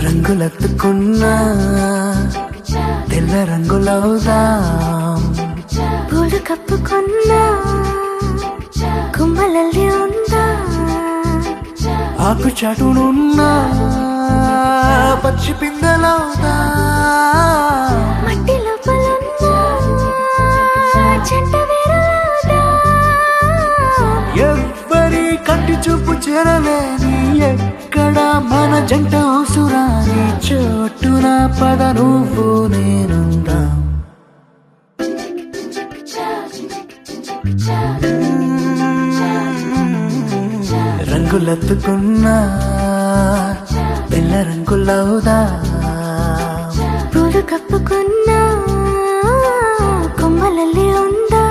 రంగులెత్తుకున్నా తెల్ల రంగులవుదాం, పూలు కప్పుకున్నా కుమ్మలల్లి ఉందా, ఆకు చాటునున్నా పచ్చి పిందెలవుదా, మట్టి లోపలున్నా చెంట వేరులవుదా, ఎవ్వరి కంటి చూపు చేరలేని ఎక్కడ మన జంట ఉసురాని చోటున పద నువ్వు నేనుందాం. రంగులెత్తుకున్నా తెల్ల రంగులవుదా, పూలు కప్పుకున్నా కొమ్మలల్లి ఉందా,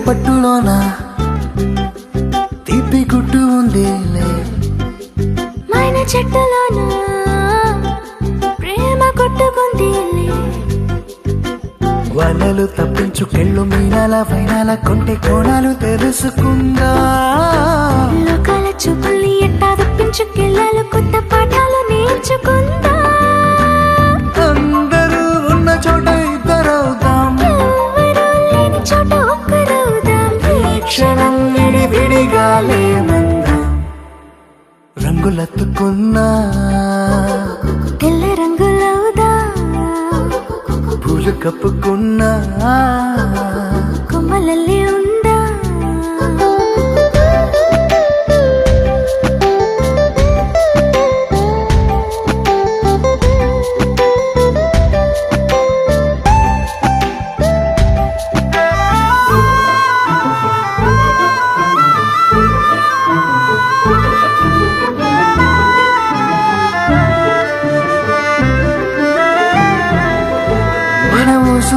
పట్టులోన తీపి గుట్టు ఉందిలే, మైన చెట్టులోన ప్రేమ కొట్టుకుందిలే, వలలు తప్పించుకెళ్ళు మీనాల వైనాల కొంటె కోణాలు తెలుసుకుందా, లోకాల చూపుల్ని ఎట్టా తప్పించుకెళ్ళాలి కొత్త పాఠాలు నేర్చుకుందా, అందరూ ఉన్న చోట ఇద్దరవుదాం, ఎవరూ లేని చోట ఒక్కరవుదాం, ఈ క్షణం విడివిడిగా లేమందాం. రంగులెత్తుకున్నా తెల్ల రంగులవుదా, పూలు కప్పుకున్నా కొమ్మలల్లి ఉందా,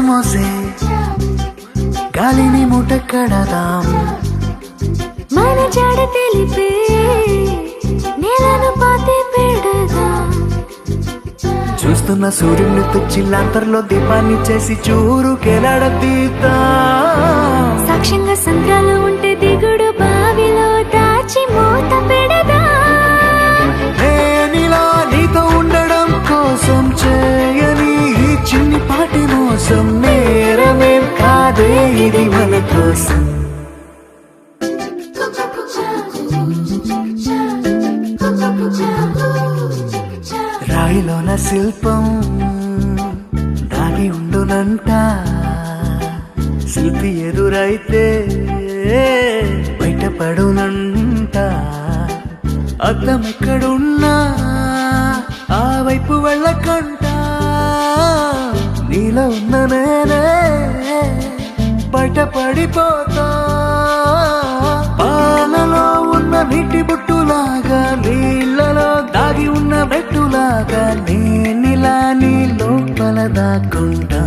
మోసే గాలిని మూట కడదాం, మన జాడ తెలిపే నేలను పాతి పెడదాం, చూస్తున్న సూర్యుని తుచ్చిల్లాంతర్లో దీపాన్ని చేసి చూరుకెలాడదీద్దాం, సాక్ష్యంగా సంద్రాలు ఉంటే దిగుడు బావిలో దాచి మూత పెడదాం, నేనిలా నీతో ఉండడం కోసం చేయని ఈ చిన్ని పాటి మోసం నేరమేం కాదే ఇది మన కోసం. రాయిలోన శిల్పం దాగి ఉండునంట, శిల్పి ఎదురైతే బయటపడునంట, అద్దం ఎక్కడున్నా ఆ వైపు వెళ్ళకంట, నీలో ఉన్న నేనే బయటపడిపోతా, పాలలో ఉన్న నీటి బుట్టులాగా నీళ్ళలో దాగి ఉన్న బెట్టులాగా నేనిలా నీ లోపల దాక్కుంటా.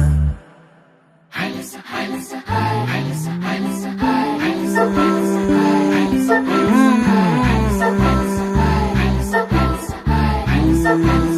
so